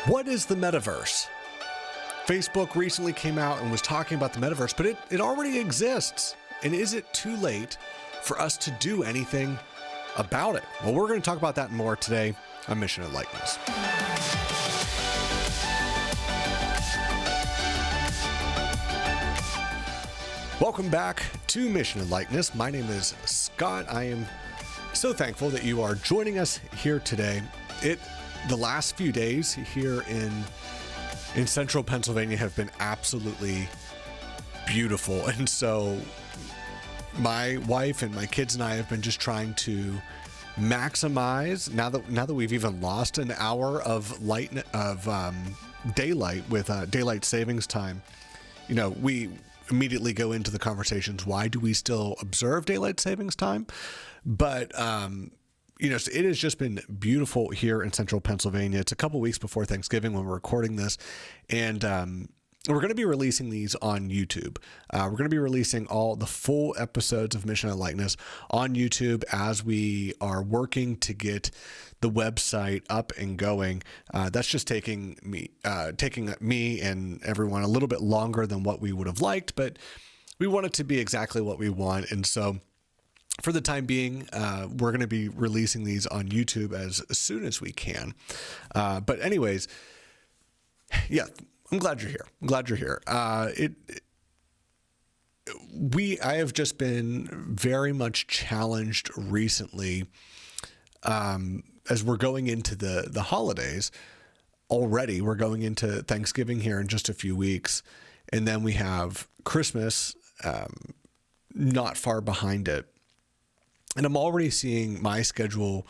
What is the metaverse? Facebook recently came out and was talking about the metaverse, but it already exists. And is it too late for us to do anything about it? Well, we're going to talk about that and more today on Mission and Likeness. Welcome back to Mission and Likeness. My name is Scott. I am so thankful that you are joining us here today. The last few days here in central Pennsylvania have been absolutely beautiful. And so my wife and my kids and I have been just trying to maximize now that we've even lost an hour of daylight with daylight savings time. You know, we immediately go into the conversations. Why do we still observe daylight savings time? But, so it has just been beautiful here in central Pennsylvania. It's a couple weeks before Thanksgiving when we're recording this. And we're going to be releasing these on YouTube. We're going to be releasing all the full episodes of Mission and Likeness on YouTube as we are working to get the website up and going. That's just taking me and everyone a little bit longer than what we would have liked, but we want it to be exactly what we want. And so for the time being, we're going to be releasing these on YouTube as soon as we can. But anyways, yeah, I'm glad you're here. I have just been very much challenged recently as we're going into the holidays already. We're going into Thanksgiving here in just a few weeks, and then we have Christmas not far behind it. And I'm already seeing my schedule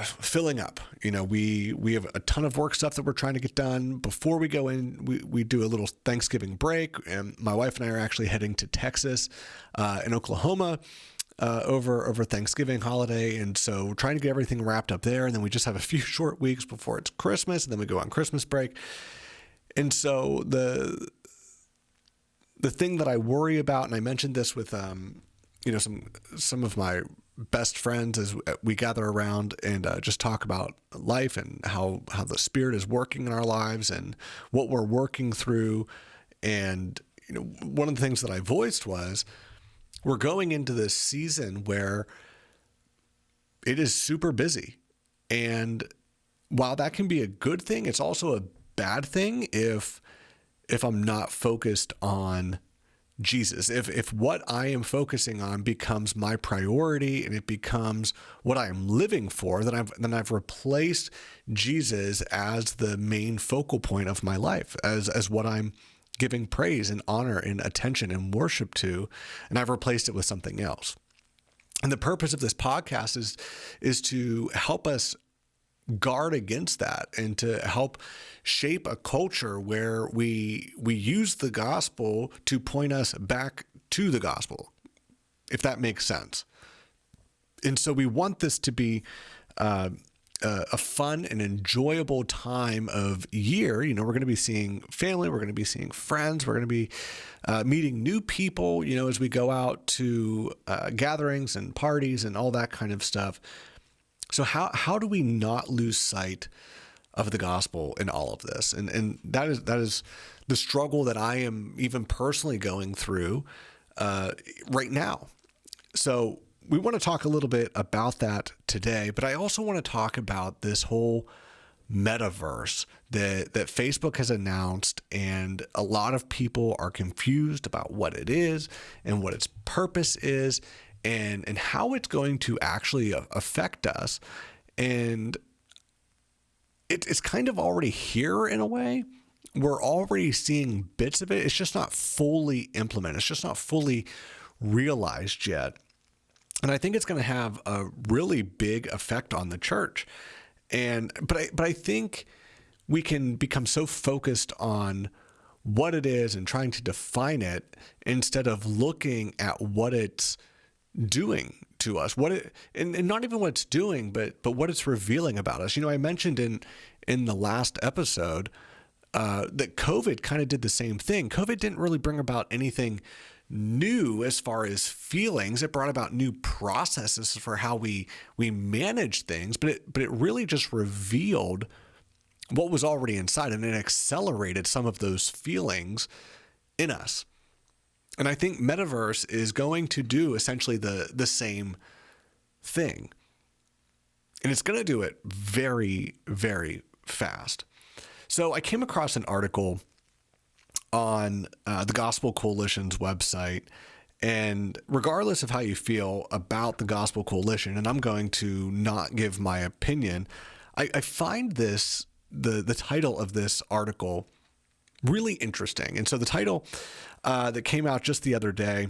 filling up. You know, we have a ton of work stuff that we're trying to get done before we go in. We do a little Thanksgiving break, and my wife and I are actually heading to Texas and Oklahoma over Thanksgiving holiday. And so we're trying to get everything wrapped up there. And then we just have a few short weeks before it's Christmas, and then we go on Christmas break. And so the thing that I worry about, and I mentioned this with some of my best friends as we gather around and just talk about life and how the Spirit is working in our lives and what we're working through. And one of the things that I voiced was we're going into this season where it is super busy. And while that can be a good thing, it's also a bad thing if I'm not focused on Jesus. If what I am focusing on becomes my priority and it becomes what I am living for, then I've replaced Jesus as the main focal point of my life, as what I'm giving praise and honor and attention and worship to, and I've replaced it with something else. And the purpose of this podcast is to help us guard against that and to help shape a culture where we use the gospel to point us back to the gospel, if that makes sense. And so we want this to be a fun and enjoyable time of year. We're going to be seeing family, we're going to be seeing friends, we're going to be meeting new people, as we go out to gatherings and parties and all that kind of stuff. So how do we not lose sight of the gospel in all of this? And that is the struggle that I am even personally going through right now. So we want to talk a little bit about that today, but I also want to talk about this whole metaverse that Facebook has announced, and a lot of people are confused about what it is and what its purpose is, and how it's going to actually affect us. And it's kind of already here in a way. We're already seeing bits of it. It's just not fully implemented. It's just not fully realized yet. And I think it's going to have a really big effect on the church. But I think we can become so focused on what it is and trying to define it instead of looking at what it's doing to us, and not even what it's doing, but what it's revealing about us. I mentioned in the last episode that COVID kind of did the same thing. COVID didn't really bring about anything new as far as feelings. It brought about new processes for how we manage things, but it really just revealed what was already inside, and it accelerated some of those feelings in us. And I think Metaverse is going to do essentially the same thing. And it's going to do it very, very fast. So I came across an article on the Gospel Coalition's website. And regardless of how you feel about the Gospel Coalition, and I'm going to not give my opinion, I find this, the title of this article really interesting. And so the title that came out just the other day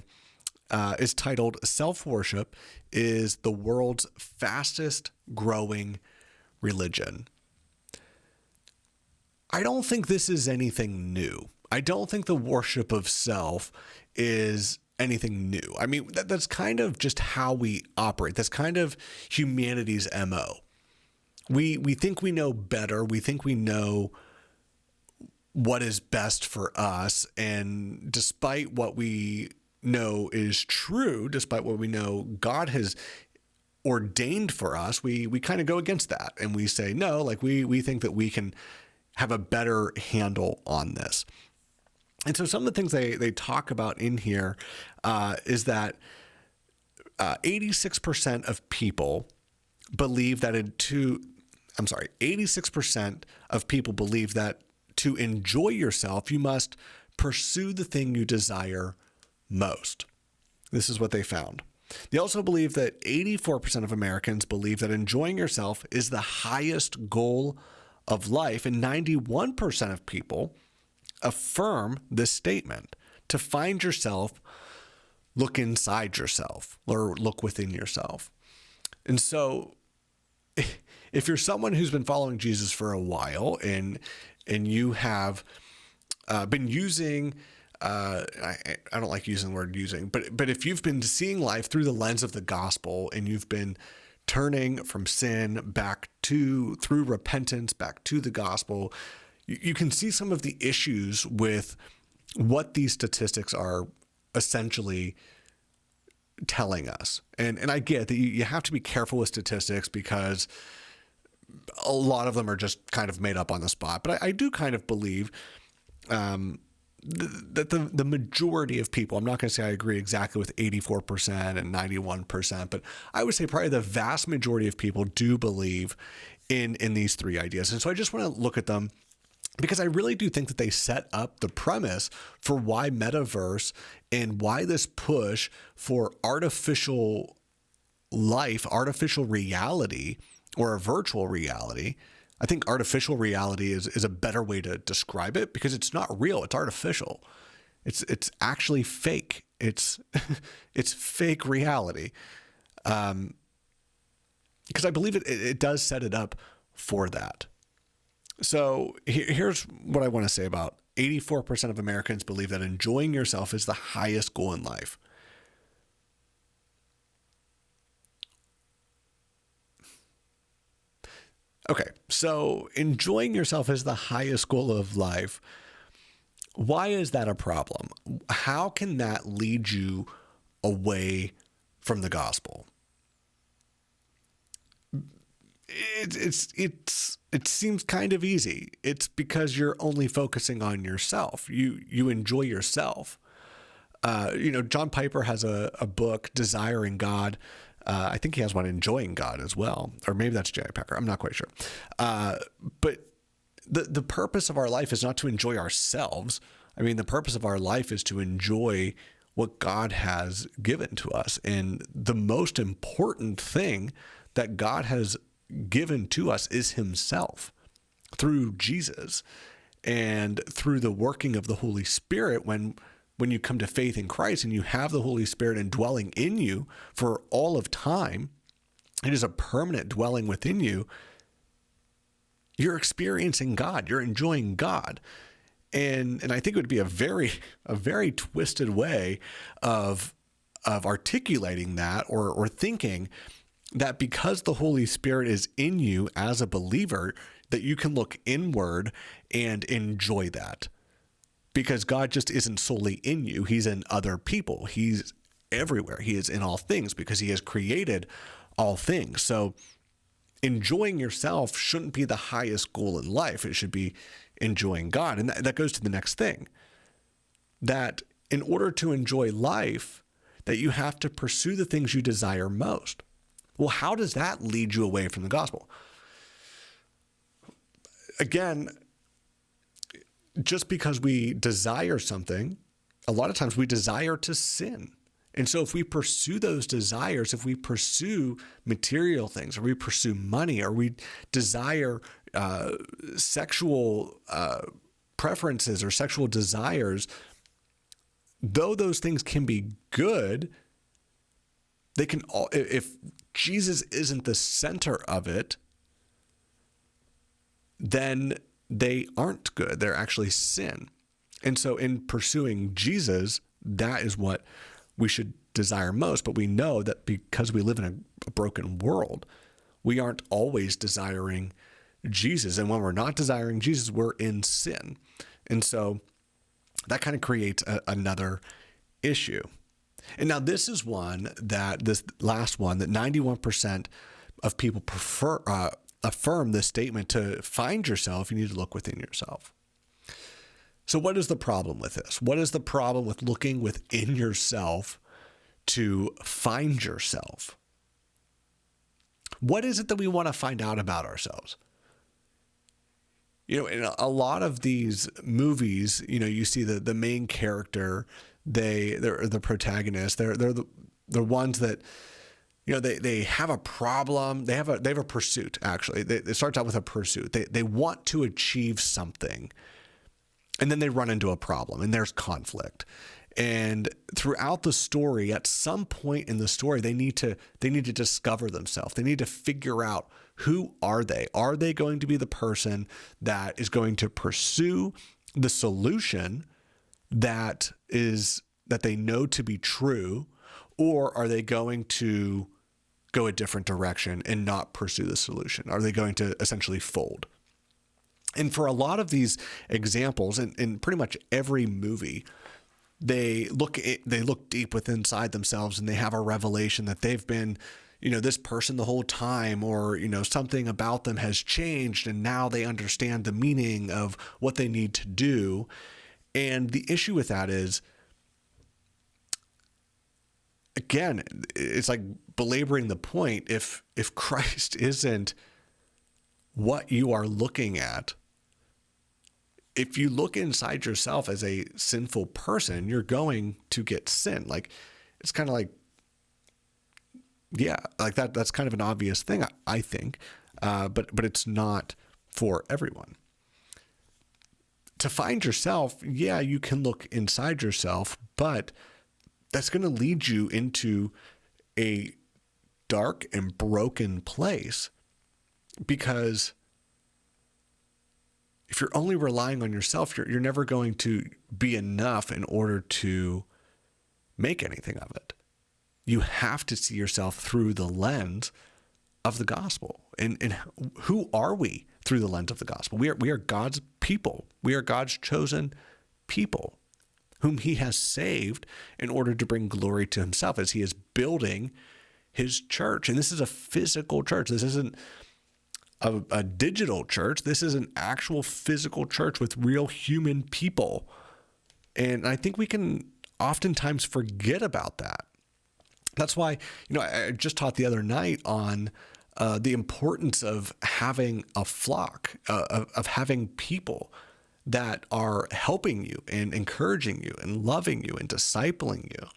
is titled "Self-Worship is the World's Fastest Growing Religion." I don't think this is anything new. I don't think the worship of self is anything new. I mean, that's kind of just how we operate. That's kind of humanity's MO. We think we know better. We think we know what is best for us. And despite what we know is true, despite what we know God has ordained for us, we kind of go against that. And we say, no, like we think that we can have a better handle on this. And so some of the things they talk about in here is that 86% of people believe that 86% of people believe that to enjoy yourself, you must pursue the thing you desire most. This is what they found. They also believe that 84% of Americans believe that enjoying yourself is the highest goal of life, and 91% of people affirm this statement. To find yourself, look inside yourself or look within yourself. And so if you're someone who's been following Jesus for a while and you have been using, I don't like using the word using, but if you've been seeing life through the lens of the gospel and you've been turning from sin back through repentance, back to the gospel, you can see some of the issues with what these statistics are essentially telling us. And I get that you have to be careful with statistics because a lot of them are just kind of made up on the spot. But I do kind of believe that the majority of people, I'm not going to say I agree exactly with 84% and 91%, but I would say probably the vast majority of people do believe in these three ideas. And so I just want to look at them because I really do think that they set up the premise for why Metaverse and why this push for artificial life, artificial reality, or a virtual reality. I think artificial reality is a better way to describe it because it's not real. It's artificial. It's actually fake. It's fake reality. Because I believe it does set it up for that. So here's what I want to say about 84% of Americans believe that enjoying yourself is the highest goal in life. Okay, so enjoying yourself is the highest goal of life. Why is that a problem? How can that lead you away from the gospel? It seems kind of easy. It's because you're only focusing on yourself. You enjoy yourself. John Piper has a book, Desiring God. I think he has one, Enjoying God, as well. Or maybe that's J.I. Packer. I'm not quite sure. But the purpose of our life is not to enjoy ourselves. I mean, the purpose of our life is to enjoy what God has given to us. And the most important thing that God has given to us is himself through Jesus and through the working of the Holy Spirit. When you come to faith in Christ and you have the Holy Spirit indwelling in you for all of time, it is a permanent dwelling within you. You're experiencing God. You're enjoying God. And I think it would be a very twisted way of articulating that or thinking that because the Holy Spirit is in you as a believer, that you can look inward and enjoy that. Because God just isn't solely in you. He's in other people. He's everywhere. He is in all things because he has created all things. So enjoying yourself shouldn't be the highest goal in life. It should be enjoying God. And that goes to the next thing, that in order to enjoy life, that you have to pursue the things you desire most. Well, how does that lead you away from the gospel? Again, just because we desire something, a lot of times we desire to sin. And so if we pursue those desires, if we pursue material things, or we pursue money, or we desire sexual preferences or sexual desires, though those things can be good, they can all, if Jesus isn't the center of it, then they aren't good. They're actually sin. And so in pursuing Jesus, that is what we should desire most. But we know that because we live in a broken world, we aren't always desiring Jesus. And when we're not desiring Jesus, we're in sin. And so that kind of creates another issue. And now this is one that, this last one, that 91% of people affirm this statement: to find yourself, you need to look within yourself. So what is the problem with this? What is the problem with looking within yourself to find yourself? What is it that we want to find out about ourselves? You know, in a lot of these movies, you know, you see the main character, they're the protagonist. They're the ones that, you know, they have a problem. They have a pursuit. Actually, it starts out with a pursuit. They want to achieve something, and then they run into a problem, and there's conflict. And throughout the story, at some point in the story, they need to discover themselves. They need to figure out, who are they? Are they going to be the person that is going to pursue the solution that they know to be true, or are they going to go a different direction and not pursue the solution? Are they going to essentially fold? And for a lot of these examples, in pretty much every movie, they look deep within inside themselves, and they have a revelation that they've been, you know, this person the whole time, or, you know, something about them has changed, and now they understand the meaning of what they need to do. And the issue with that is, again, it's like belaboring the point. If Christ isn't what you are looking at, if you look inside yourself as a sinful person, you're going to get sin. Like, it's kind of like, yeah, like that's kind of an obvious thing, I think, but it's not for everyone. To find yourself, yeah, you can look inside yourself, but that's going to lead you into a dark and broken place, because if you're only relying on yourself, you're never going to be enough in order to make anything of it. You have to see yourself through the lens of the gospel. And who are we through the lens of the gospel? We are God's people. We are God's chosen people, whom he has saved in order to bring glory to himself as he is building his church. And this is a physical church. This isn't a digital church. This is an actual physical church with real human people. And I think we can oftentimes forget about that. That's why, you know, I just taught the other night on the importance of having a flock, of having people that are helping you and encouraging you and loving you and discipling you.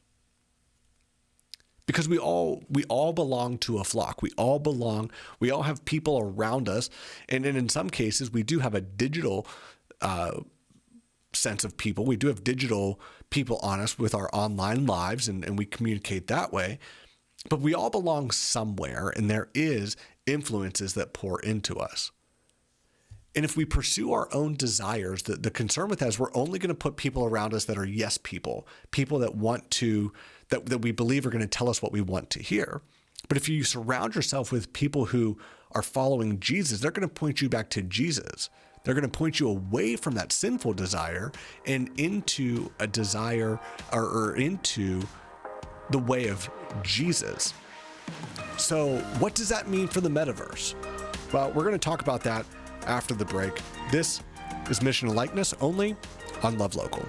Because we all belong to a flock. We all have people around us. And in some cases, we do have a digital sense of people. We do have digital people on us with our online lives, and we communicate that way. But we all belong somewhere, and there is influences that pour into us. And if we pursue our own desires, the concern with that is we're only going to put people around us that are yes people, people that want to, that we believe are going to tell us what we want to hear. But if you surround yourself with people who are following Jesus, they're going to point you back to Jesus. They're going to point you away from that sinful desire and into a desire or into the way of Jesus. So what does that mean for the metaverse? Well, we're going to talk about that after the break. This is Mission and Likeness only on loveLocal.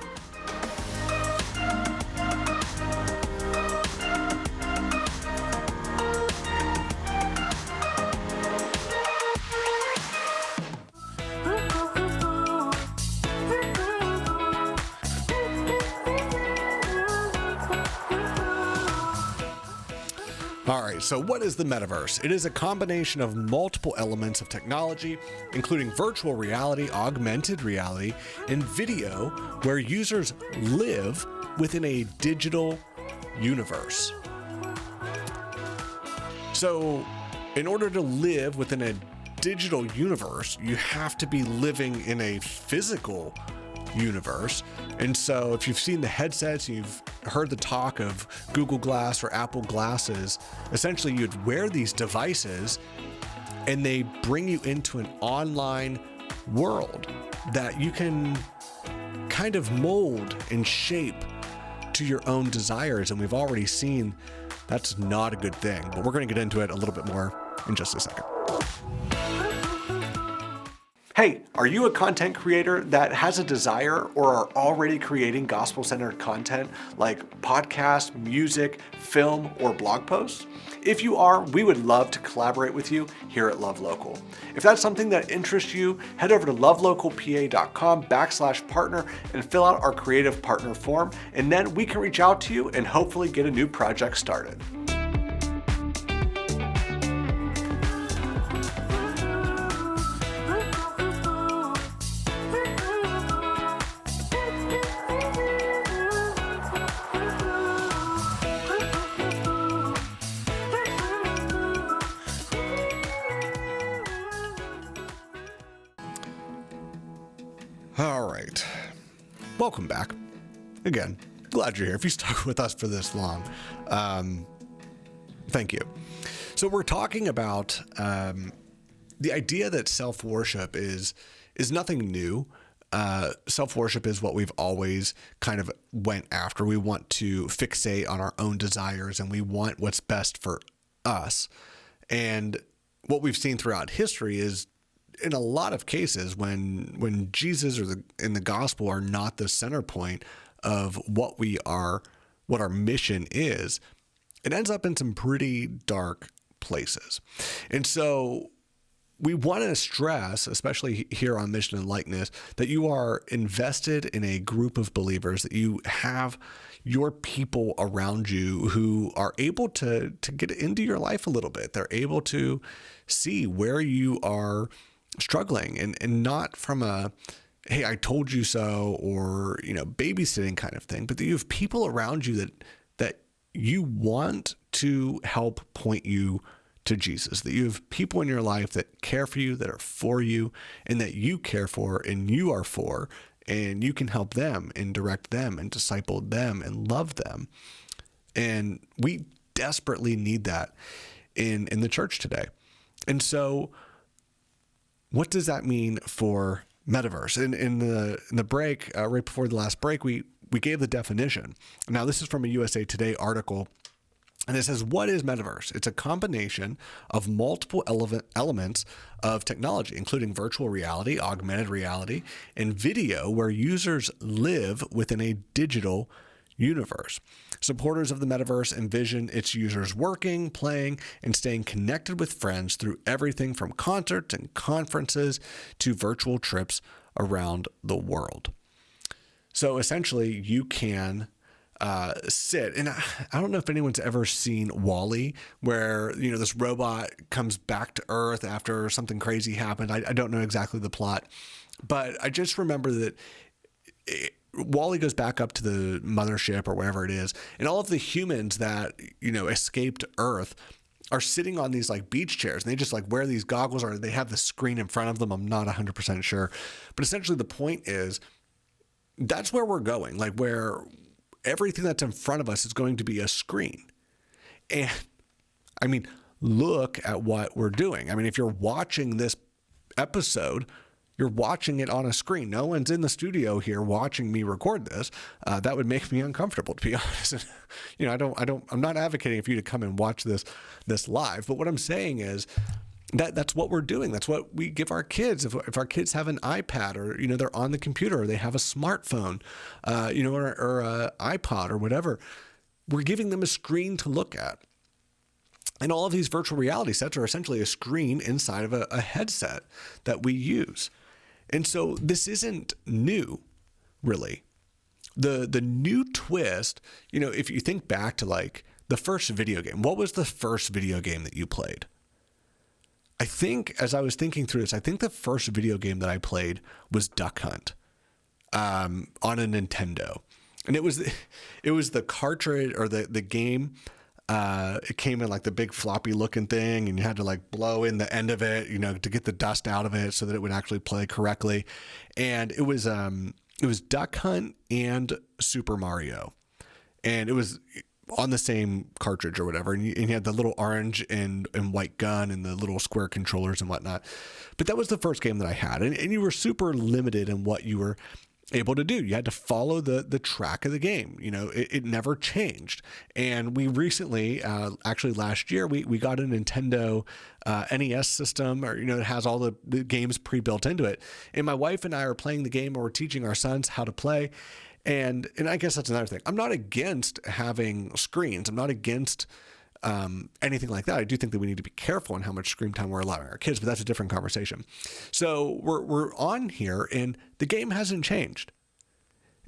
All right, so what is the metaverse? It is a combination of multiple elements of technology, including virtual reality, augmented reality, and video, where users live within a digital universe. So, in order to live within a digital universe, you have to be living in a physical universe. And so if you've seen the headsets, you've heard the talk of Google Glass or Apple glasses, essentially you'd wear these devices and they bring you into an online world that you can kind of mold and shape to your own desires. And we've already seen that's not a good thing, but we're going to get into it a little bit more in just a second. Hey, are you a content creator that has a desire or are already creating gospel-centered content like podcasts, music, film, or blog posts? If you are, we would love to collaborate with you here at loveLocal. If that's something that interests you, head over to lovelocalpa.com/partner and fill out our creative partner form, and then we can reach out to you and hopefully get a new project started. All right, welcome back. Again, glad you're here. If you stuck with us for this long, thank you. So we're talking about the idea that self-worship is nothing new. Self-worship is what we've always kind of went after. We want to fixate on our own desires and we want what's best for us. And what we've seen throughout history is in a lot of cases when Jesus or in the gospel are not the center point of what our mission is, it ends up in some pretty dark places. And so we want to stress, especially here on Mission and Likeness, that you are invested in a group of believers, that you have your people around you who are able to get into your life a little bit. They're able to see where you are struggling and not from a, hey, I told you so, or, babysitting kind of thing, but that you have people around you that you want to help point you to Jesus, that you have people in your life that care for you, that are for you, and that you care for and you are for, and you can help them and direct them and disciple them and love them. And we desperately need that in the church today. And so what does that mean for metaverse? In the break, right before the last break, we gave the definition. Now, this is from a USA Today article, and it says, what is metaverse? It's a combination of multiple elements of technology, including virtual reality, augmented reality, and video, where users live within a digital universe. Supporters of the metaverse envision its users working, playing, and staying connected with friends through everything from concerts and conferences to virtual trips around the world. So essentially, you can sit, and I don't know if anyone's ever seen WALL-E, where this robot comes back to Earth after something crazy happened. I don't know exactly the plot, but I just remember that WALL-E goes back up to the mothership or wherever it is, and all of the humans that escaped Earth are sitting on these like beach chairs, and they just like wear these goggles, or they have the screen in front of them. I'm not 100% sure, but essentially the point is that's where we're going, like where everything that's in front of us is going to be a screen. And I mean, look at what we're doing. I mean, if you're watching this episode, You're watching it on a screen. No one's in the studio here watching me record this. That would make me uncomfortable, to be honest. I'm not advocating for you to come and watch this live. But what I'm saying is that's what we're doing. That's what we give our kids. If our kids have an iPad, or they're on the computer, or they have a smartphone, or an iPod or whatever, we're giving them a screen to look at. And all of these virtual reality sets are essentially a screen inside of a headset that we use. And so this isn't new, really. The new twist, if you think back to like the first video game, what was the first video game that you played? I think, as I was thinking through this, I think the first video game that I played was Duck Hunt on a Nintendo. And it was the cartridge, or the game. It came in like the big floppy looking thing, and you had to like blow in the end of it, to get the dust out of it so that it would actually play correctly. And it was Duck Hunt and Super Mario, and it was on the same cartridge or whatever. And you had the little orange and white gun and the little square controllers and whatnot. But that was the first game that I had. And you were super limited in what you were able to do. You had to follow the track of the game. It never changed. And we recently, actually last year, we got a Nintendo NES system, or, it has all the games pre-built into it. And my wife and I are playing the game, or we're teaching our sons how to play. And I guess that's another thing. I'm not against having screens. I'm not against anything like that. I do think that we need to be careful in how much screen time we're allowing our kids, but that's a different conversation. So we're on here, and the game hasn't changed.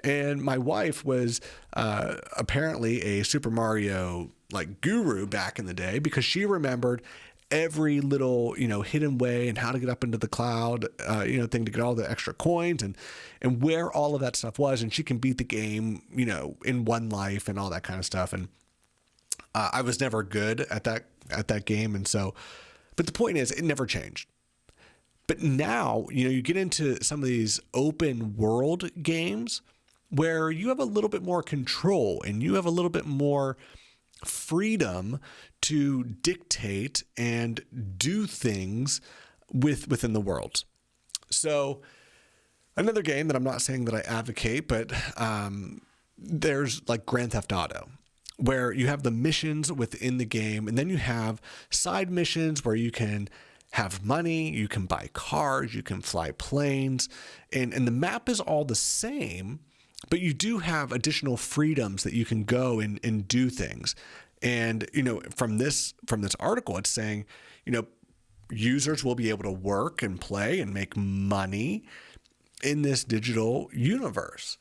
And my wife was apparently a Super Mario like guru back in the day, because she remembered every little, hidden way and how to get up into the cloud, thing to get all the extra coins and where all of that stuff was. And she can beat the game, in one life and all that kind of stuff. And I was never good at that game. And so, but the point is, it never changed. But now, you get into some of these open world games where you have a little bit more control and you have a little bit more freedom to dictate and do things within the world. So another game that I'm not saying that I advocate, but there's like Grand Theft Auto, where you have the missions within the game, and then you have side missions where you can have money, you can buy cars, you can fly planes, and the map is all the same, but you do have additional freedoms that you can go and do things. And, from this article, it's saying, users will be able to work and play and make money in this digital universe.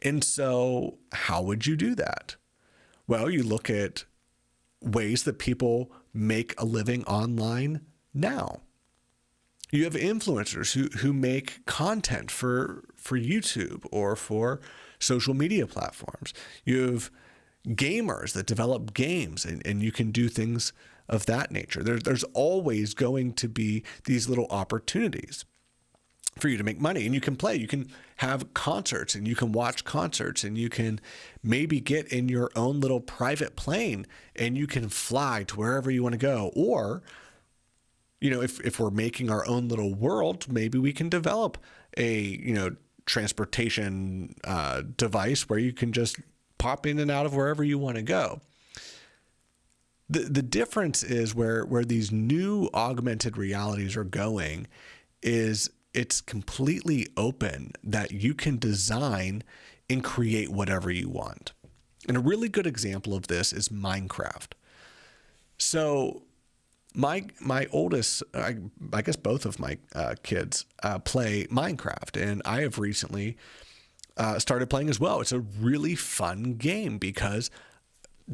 And so how would you do that? Well, you look at ways that people make a living online now. You have influencers who make content for YouTube or for social media platforms. You have gamers that develop games, and you can do things of that nature. There's always going to be these little opportunities for you to make money, and you can play. You can have concerts, and you can watch concerts, and you can maybe get in your own little private plane and you can fly to wherever you want to go. Or, if we're making our own little world, maybe we can develop a, transportation device where you can just pop in and out of wherever you want to go. The difference is where these new augmented realities are going is it's completely open, that you can design and create whatever you want. And a really good example of this is Minecraft. So my oldest, I guess both of my kids play Minecraft, and I have recently started playing as well. It's a really fun game because,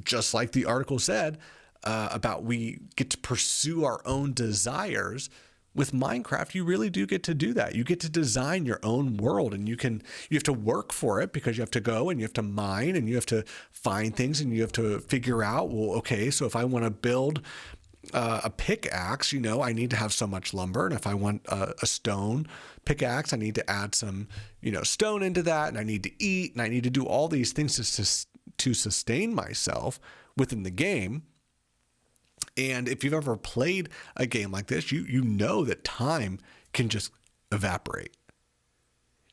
just like the article said, about we get to pursue our own desires. With Minecraft, you really do get to do that. You get to design your own world, and you have to work for it, because you have to go and you have to mine and you have to find things and you have to figure out, well, okay, so if I want to build a pickaxe, I need to have so much lumber. And if I want a stone pickaxe, I need to add some, stone into that, and I need to eat, and I need to do all these things to sustain myself within the game. And if you've ever played a game like this, you know that time can just evaporate.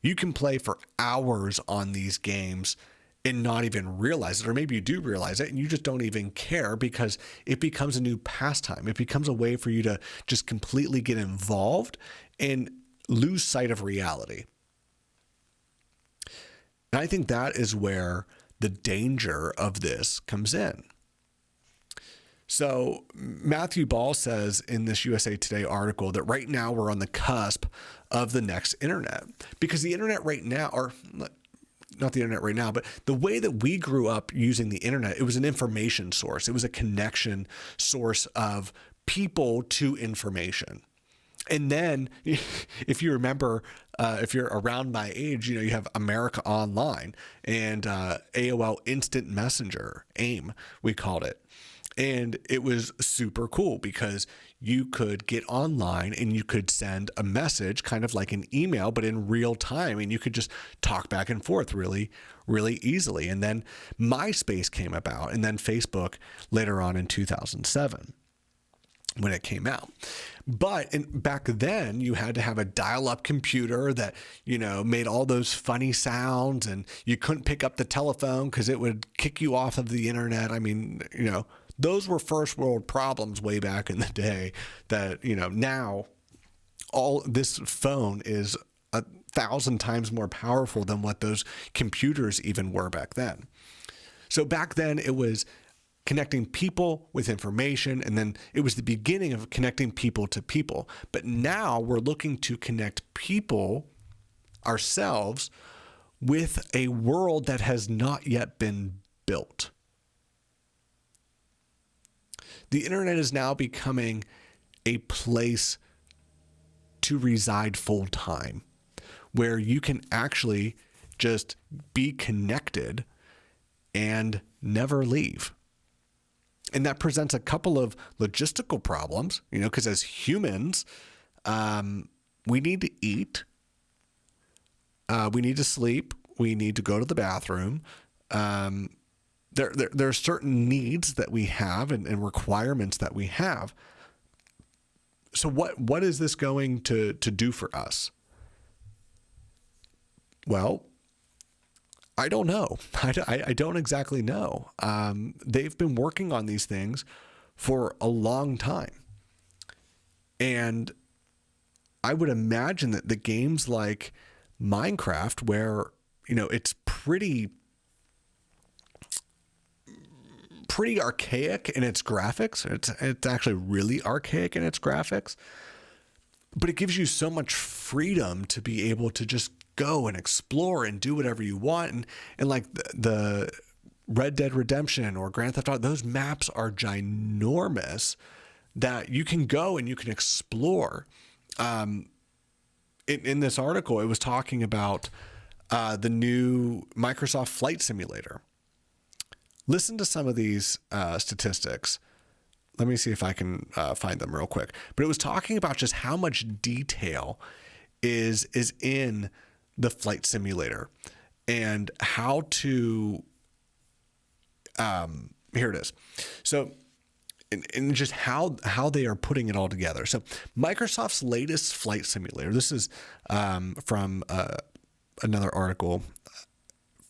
You can play for hours on these games and not even realize it, or maybe you do realize it and you just don't even care because it becomes a new pastime. It becomes a way for you to just completely get involved and lose sight of reality. And I think that is where the danger of this comes in. So Matthew Ball says in this USA Today article that right now we're on the cusp of the next internet, because the internet right now, or not the internet right now, but the way that we grew up using the internet, it was an information source. It was a connection source of people to information. And then if you remember, if you're around my age, you have America Online and AOL Instant Messenger, AIM, we called it. And it was super cool because you could get online and you could send a message, kind of like an email, but in real time. And you could just talk back and forth really, really easily. And then MySpace came about, and then Facebook later on in 2007 when it came out. But back then you had to have a dial-up computer that, made all those funny sounds, and you couldn't pick up the telephone because it would kick you off of the internet. I mean, those were first world problems way back in the day that, now all this phone is 1,000 times more powerful than what those computers even were back then. So back then it was connecting people with information, and then it was the beginning of connecting people to people. But now we're looking to connect people, ourselves, with a world that has not yet been built. The internet is now becoming a place to reside full time, where you can actually just be connected and never leave. And that presents a couple of logistical problems, because as humans, we need to eat, we need to sleep, we need to go to the bathroom. There are certain needs that we have and requirements that we have. So what is this going to do for us? Well, I don't know. I don't exactly know. They've been working on these things for a long time. And I would imagine that the games like Minecraft, where, it's pretty archaic in its graphics. It's actually really archaic in its graphics, but it gives you so much freedom to be able to just go and explore and do whatever you want. And like the Red Dead Redemption or Grand Theft Auto, those maps are ginormous that you can go and you can explore. In this article, it was talking about the new Microsoft Flight Simulator. Listen to some of these statistics. Let me see if I can find them real quick. But it was talking about just how much detail is in the flight simulator and how to, here it is. So, and just how they are putting it all together. So Microsoft's latest flight simulator, this is from another article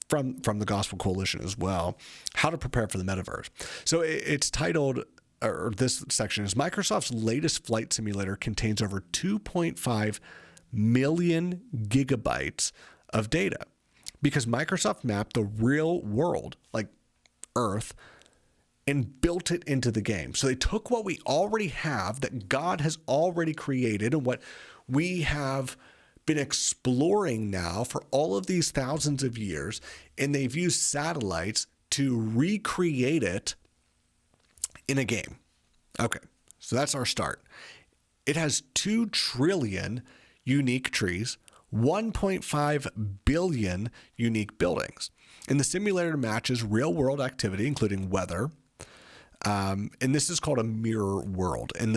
from the Gospel Coalition as well, how to prepare for the metaverse. So it's titled, or this section is, Microsoft's latest flight simulator contains over 2.5 million gigabytes of data, because Microsoft mapped the real world, like Earth, and built it into the game. So they took what we already have, that God has already created, and what we have been exploring now for all of these thousands of years, and they've used satellites to recreate it in a game. Okay, so that's our start. It has 2 trillion unique trees, 1.5 billion unique buildings. And the simulator matches real world activity, including weather. And this is called a mirror world. And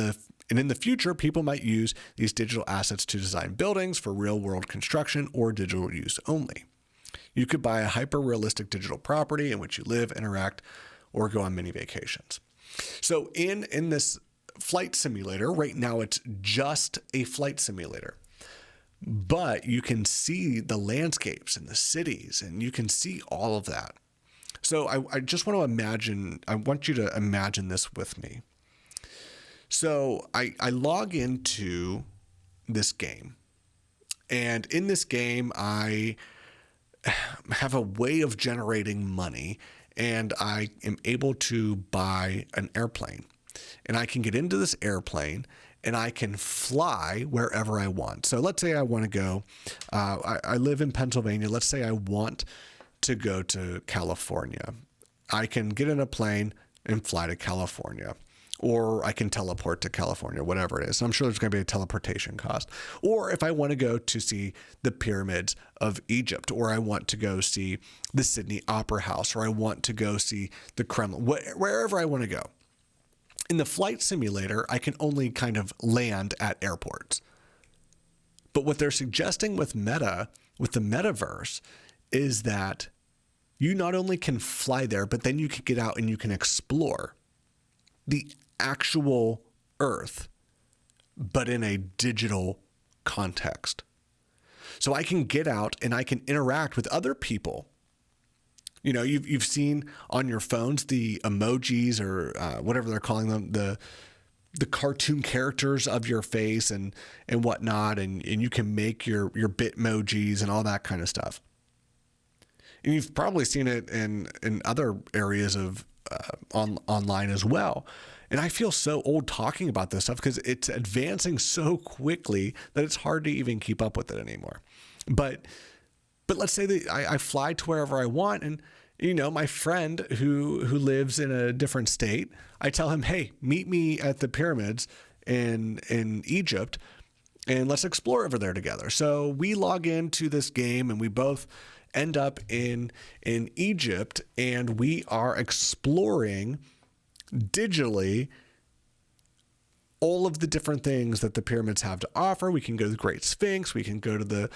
in the future, people might use these digital assets to design buildings for real world construction or digital use only. You could buy a hyper-realistic digital property in which you live, interact, or go on mini vacations. So in this flight simulator, right now it's just a flight simulator. but you can see the landscapes and the cities, and you can see all of that. So I just want to imagine, I want you to imagine this with me. So I log into this game, and in this game, I have a way of generating money, and I am able to buy an airplane, and I can get into this airplane and I can fly wherever I want. So let's say I want to go, I live in Pennsylvania. Let's say I want to go to California. I can get in a plane and fly to California, or I can teleport to California, whatever it is. I'm sure there's going to be a teleportation cost. Or if I want to go to see the pyramids of Egypt, or I want to go see the Sydney Opera House, or I want to go see the Kremlin, wherever I want to go. In the flight simulator, I can only kind of land at airports. But what they're suggesting with the metaverse, is that you not only can fly there, but then you can get out and you can explore the actual Earth, but in a digital context. So I can get out and I can interact with other people. You know, you've seen on your phones the emojis, or whatever they're calling them, the cartoon characters of your face and whatnot, and you can make your Bitmojis and all that kind of stuff. And you've probably seen it in other areas of online as well. And I feel so old talking about this stuff because it's advancing so quickly that it's hard to even keep up with it anymore. But let's say that I fly to wherever I want, and you know, my friend who lives in a different state, I tell him, hey, meet me at the pyramids in Egypt, and let's explore over there together. So we log into this game, and we both end up in Egypt, and we are exploring digitally all of the different things that the pyramids have to offer. We can go to the Great Sphinx. We can go to the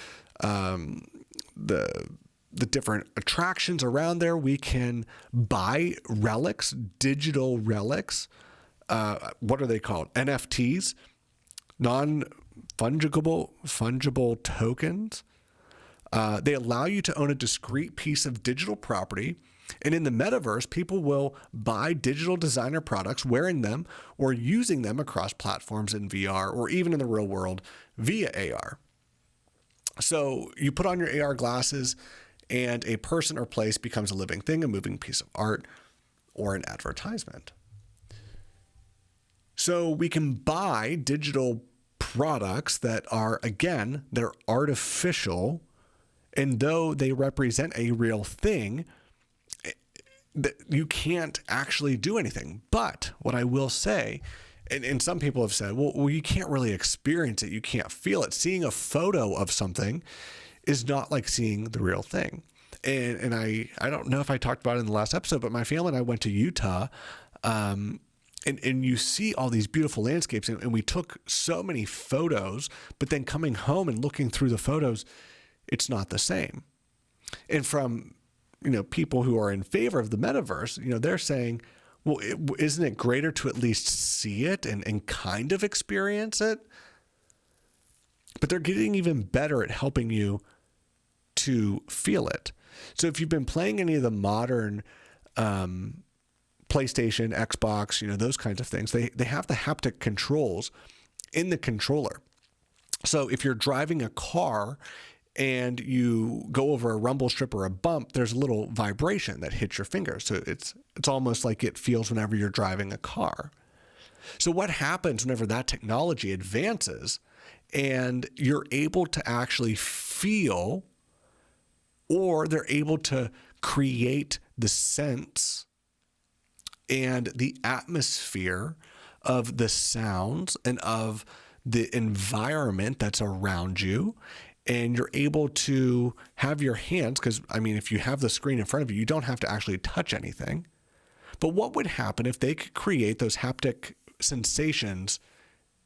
different attractions around there. We can buy relics, digital relics. What are they called? NFTs, fungible tokens. They allow you to own a discrete piece of digital property. And in the metaverse, people will buy digital designer products, wearing them or using them across platforms in VR, or even in the real world via AR. So you put on your AR glasses, and a person or place becomes a living thing, a moving piece of art, or an advertisement. So we can buy digital products that are, again, they're artificial, and though they represent a real thing, you can't actually do anything. But what I will say, and some people have said, well, you can't really experience it. You can't feel it. Seeing a photo of something is not like seeing the real thing. And I don't know if I talked about it in the last episode, but my family and I went to Utah, and you see all these beautiful landscapes, and we took so many photos, but then coming home and looking through the photos, it's not the same. And from, you know, people who are in favor of the metaverse, you know, they're saying, well, isn't it greater to at least see it and kind of experience it? But they're getting even better at helping you to feel it. So if you've been playing any of the modern PlayStation, Xbox, you know, those kinds of things, they have the haptic controls in the controller. So if you're driving a car and you go over a rumble strip or a bump, there's a little vibration that hits your finger. So it's almost like it feels whenever you're driving a car. So what happens whenever that technology advances and you're able to actually feel, or they're able to create the sense and the atmosphere of the sounds and of the environment that's around you, and you're able to have your hands, because, I mean, if you have the screen in front of you, you don't have to actually touch anything. But what would happen if they could create those haptic sensations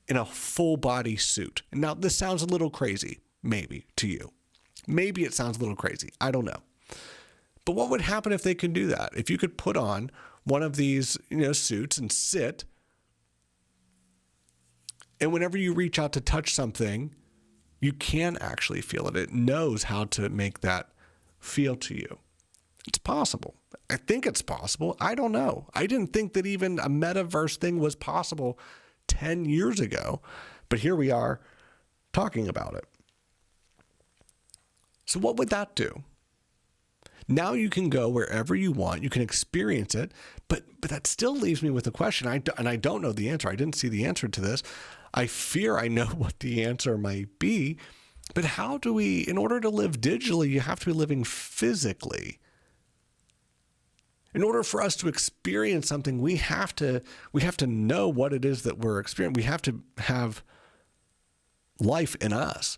in a full body suit? Now, this sounds a little crazy, maybe, to you. Maybe it sounds a little crazy. I don't know. But what would happen if they could do that? If you could put on one of these, you know, suits and sit, and whenever you reach out to touch something, You can actually feel it. It knows how to make that feel to you. It's possible. I think it's possible. I don't know. I didn't think that even a metaverse thing was possible 10 years ago, but here we are talking about it. So what would that do? Now you can go wherever you want. You can experience it, but that still leaves me with a question. And I don't know the answer. I didn't see the answer to this. I fear I know what the answer might be, but how do we, in order to live digitally, you have to be living physically. In order for us to experience something, we have to know what it is that we're experiencing. We have to have life in us.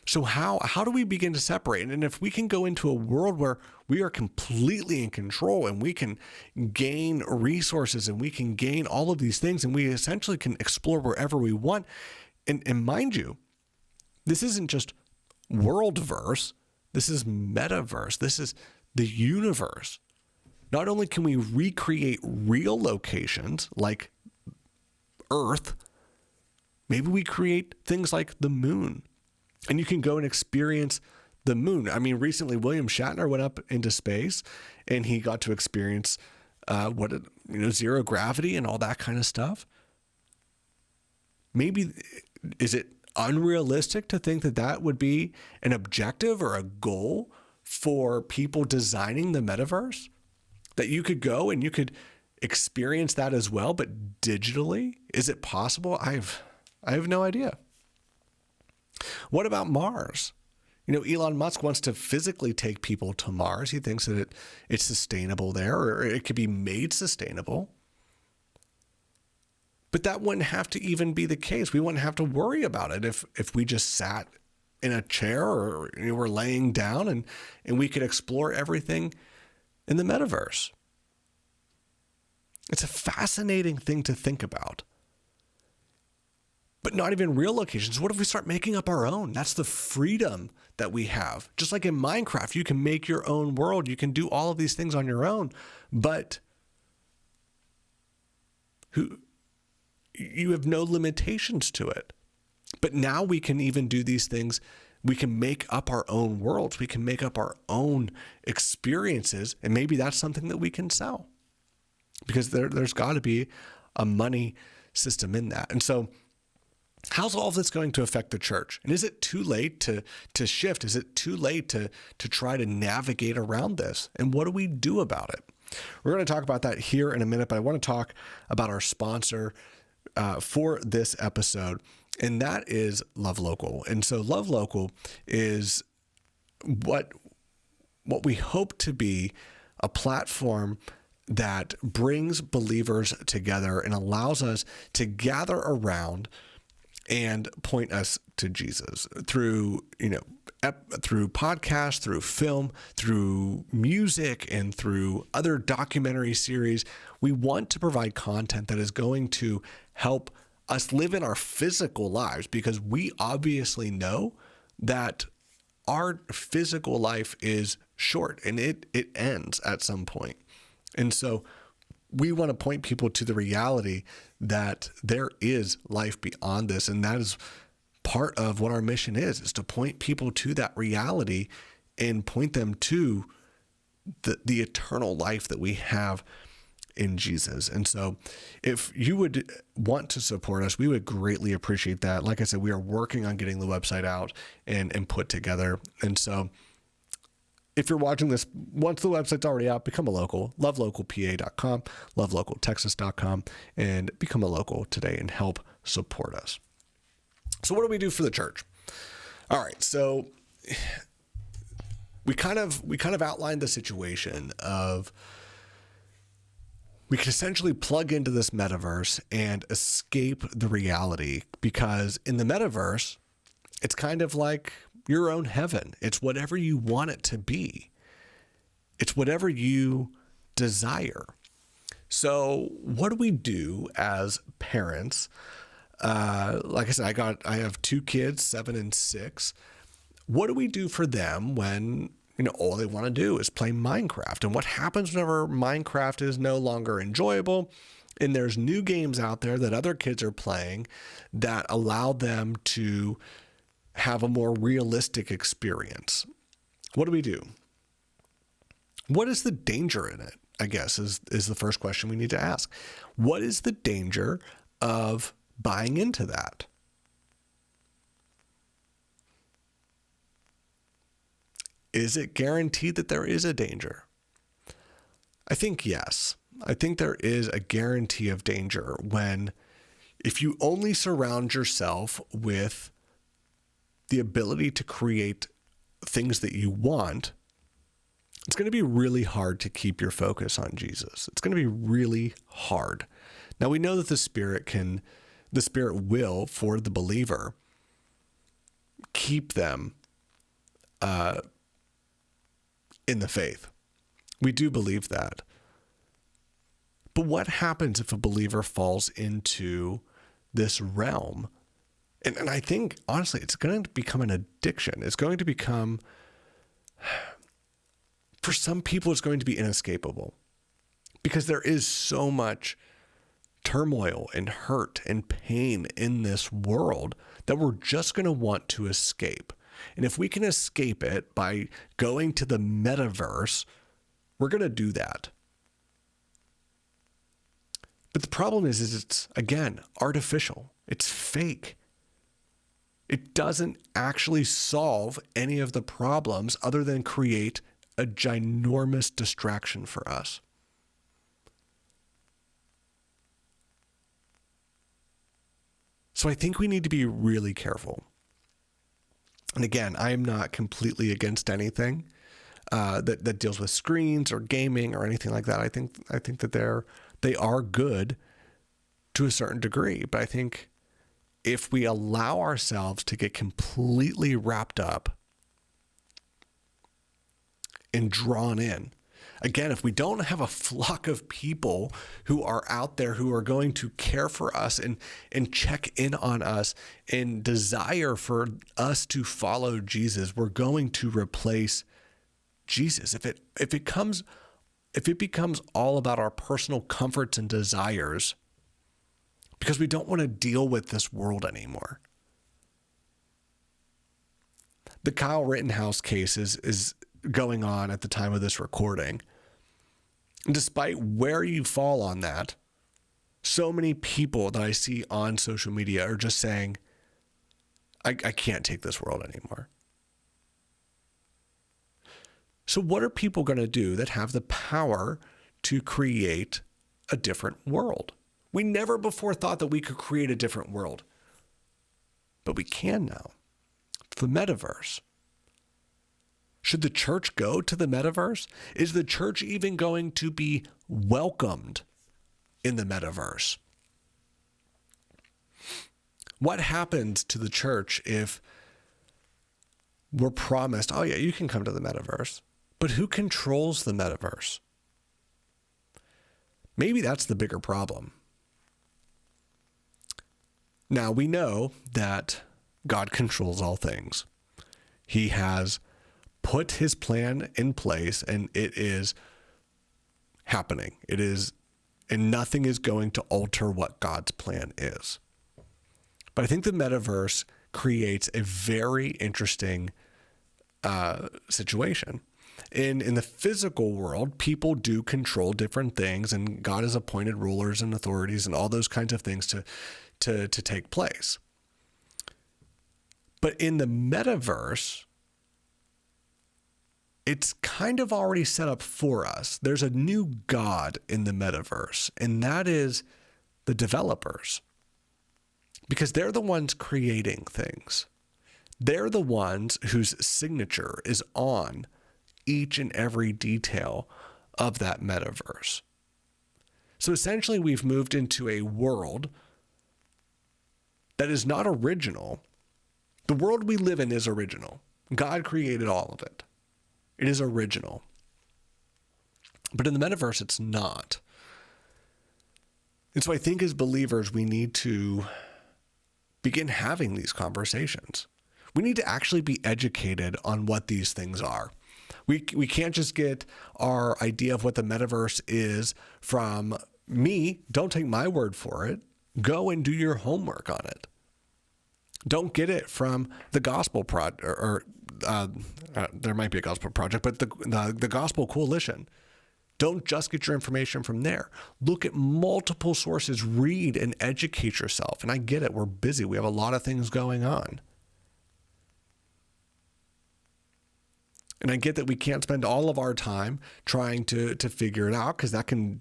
So how do we begin to separate? And if we can go into a world where we are completely in control and we can gain resources and we can gain all of these things and we essentially can explore wherever we want. And mind you, this isn't just worldverse. This is metaverse. This is the universe. Not only can we recreate real locations like Earth, maybe we create things like the moon. And you can go and experience the moon. I mean, recently William Shatner went up into space and he got to experience zero gravity and all that kind of stuff. Maybe, is it unrealistic to think that that would be an objective or a goal for people designing the metaverse? That you could go and you could experience that as well, but digitally? Is it possible? I have no idea. What about Mars? Elon Musk wants to physically take people to Mars. He thinks that it's sustainable there, or it could be made sustainable. But that wouldn't have to even be the case. We wouldn't have to worry about it if we just sat in a chair or we're laying down and we could explore everything in the metaverse. It's a fascinating thing to think about. But not even real locations. What if we start making up our own? That's the freedom that we have. Just like in Minecraft, you can make your own world. You can do all of these things on your own. But you have no limitations to it. But now we can even do these things. We can make up our own worlds. We can make up our own experiences. And maybe that's something that we can sell. Because there's got to be a money system in that. And so how's all of this going to affect the church? And is it too late to shift? Is it too late to try to navigate around this? And what do we do about it? We're going to talk about that here in a minute, but I want to talk about our sponsor for this episode, and that is loveLocal. And so loveLocal is what we hope to be a platform that brings believers together and allows us to gather around and point us to Jesus through podcasts, through film, through music, and through other documentary series. We want to provide content that is going to help us live in our physical lives, because we obviously know that our physical life is short and it ends at some point. And so we want to point people to the reality that there is life beyond this. And that is part of what our mission is to point people to that reality and point them to the eternal life that we have in Jesus. And so if you would want to support us, we would greatly appreciate that. Like I said, we are working on getting the website out and put together. And so if you're watching this, once the website's already out, become a local, loveLocalPA.com, loveLocalTexas.com, and become a local today and help support us. So what do we do for the church? All right. So we kind of outlined the situation of, we can essentially plug into this metaverse and escape the reality, because in the metaverse, it's kind of like your own heaven. It's whatever you want it to be. It's whatever you desire. So what do we do as parents? Like I said, I have 2 kids, 7 and 6. What do we do for them when, all they want to do is play Minecraft? And what happens whenever Minecraft is no longer enjoyable? And there's new games out there that other kids are playing that allow them to have a more realistic experience. What do we do? What is the danger in it, I guess, is the first question we need to ask. What is the danger of buying into that? Is it guaranteed that there is a danger? I think yes. I think there is a guarantee of danger if you only surround yourself with the ability to create things that you want, it's going to be really hard to keep your focus on Jesus. It's going to be really hard. Now we know that the Spirit will, for the believer, keep them in the faith. We do believe that. But what happens if a believer falls into this realm? And I think, honestly, it's going to become an addiction. It's going to become, for some people, it's going to be inescapable because there is so much turmoil and hurt and pain in this world that we're just going to want to escape. And if we can escape it by going to the metaverse, we're going to do that. But the problem is it's, again, artificial. It's fake. It doesn't actually solve any of the problems other than create a ginormous distraction for us. So I think we need to be really careful. And again, I am not completely against anything that deals with screens or gaming or anything like that. I think that they are good to a certain degree, but I think if we allow ourselves to get completely wrapped up and drawn in, again, if we don't have a flock of people who are out there who are going to care for us and check in on us and desire for us to follow Jesus, we're going to replace Jesus. If it becomes all about our personal comforts and desires, because we don't want to deal with this world anymore. The Kyle Rittenhouse case is going on at the time of this recording. And despite where you fall on that, so many people that I see on social media are just saying, I can't take this world anymore. So what are people going to do that have the power to create a different world? We never before thought that we could create a different world, but we can now. The metaverse. Should the church go to the metaverse? Is the church even going to be welcomed in the metaverse? What happens to the church if we're promised, oh yeah, you can come to the metaverse, but who controls the metaverse? Maybe that's the bigger problem. Now we know that God controls all things. He has put his plan in place and it is happening. And nothing is going to alter what God's plan is. But I think the metaverse creates a very interesting situation. In the physical world, people do control different things, and God has appointed rulers and authorities and all those kinds of things to take place. But in the metaverse, it's kind of already set up for us. There's a new God in the metaverse, and that is the developers. Because they're the ones creating things. They're the ones whose signature is on each and every detail of that metaverse. So essentially, we've moved into a world that is not original. The world we live in is original. God created all of it. It is original. But in the metaverse, it's not. And so I think as believers, we need to begin having these conversations. We need to actually be educated on what these things are. We can't just get our idea of what the metaverse is from don't take my word for it. Go and do your homework on it. Don't get it from the gospel project, or there might be a gospel project, but the gospel coalition. Don't just get your information from there. Look at multiple sources, read and educate yourself. And I get it. We're busy. We have a lot of things going on. And I get that we can't spend all of our time trying to figure it out, because that can,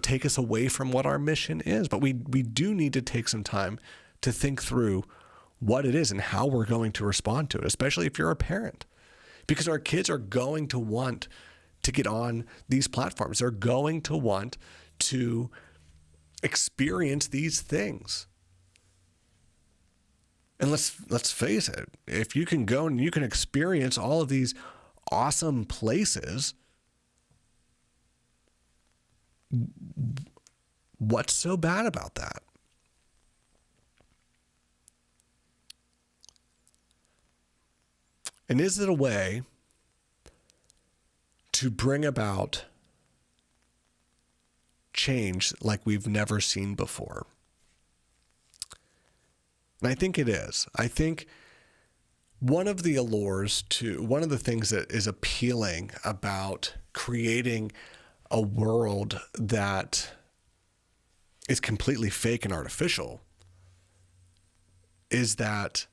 take us away from what our mission is. But we do need to take some time to think through what it is and how we're going to respond to it, especially if you're a parent, because our kids are going to want to get on these platforms. They're going to want to experience these things. And let's face it, if you can go and you can experience all of these awesome places, what's so bad about that? And is it a way to bring about change like we've never seen before? And I think it is. I think one of the things that is appealing about creating a world that is completely fake and artificial is that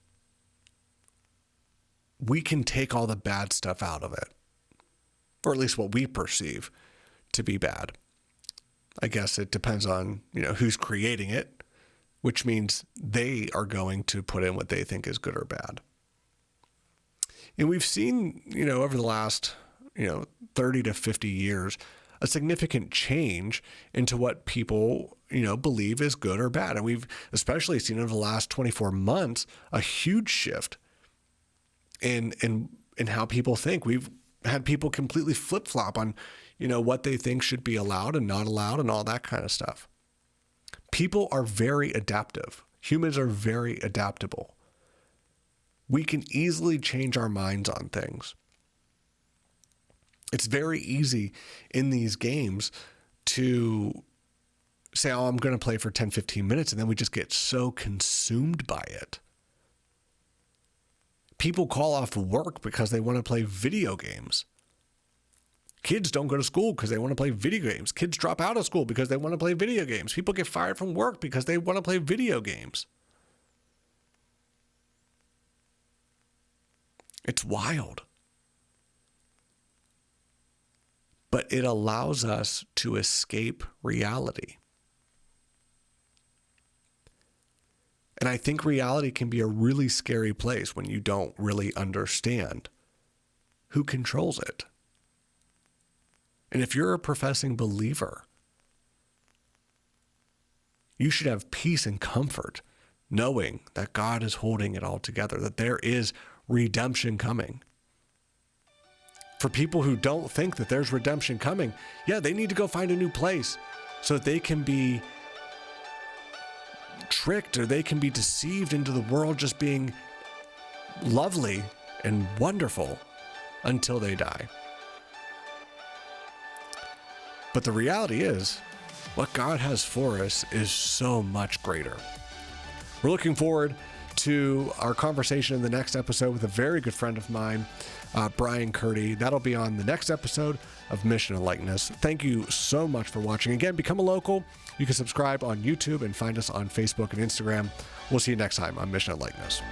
we can take all the bad stuff out of it, or at least what we perceive to be bad. I guess it depends on, who's creating it, which means they are going to put in what they think is good or bad. And we've seen, over the last, 30 to 50 years, a significant change into what people, believe is good or bad. And we've especially seen over the last 24 months, a huge shift in how people think. We've had people completely flip-flop on, what they think should be allowed and not allowed and all that kind of stuff. People are very adaptive. Humans are very adaptable. We can easily change our minds on things. It's very easy in these games to say, oh, I'm going to play for 10, 15 minutes, and then we just get so consumed by it. People call off work because they want to play video games. Kids don't go to school because they want to play video games. Kids drop out of school because they want to play video games. People get fired from work because they want to play video games. It's wild. But it allows us to escape reality. And I think reality can be a really scary place when you don't really understand who controls it. And if you're a professing believer, you should have peace and comfort knowing that God is holding it all together, that there is redemption coming. For people who don't think that there's redemption coming, they need to go find a new place so that they can be tricked, or they can be deceived into the world just being lovely and wonderful until they die. But the reality is, what God has for us is so much greater. We're looking forward to our conversation in the next episode with a very good friend of mine, Brian Curdy. That'll be on the next episode of Mission and Likeness. Thank you so much for watching. Again, become a local. You can subscribe on YouTube and find us on Facebook and Instagram. We'll see you next time on Mission and Likeness.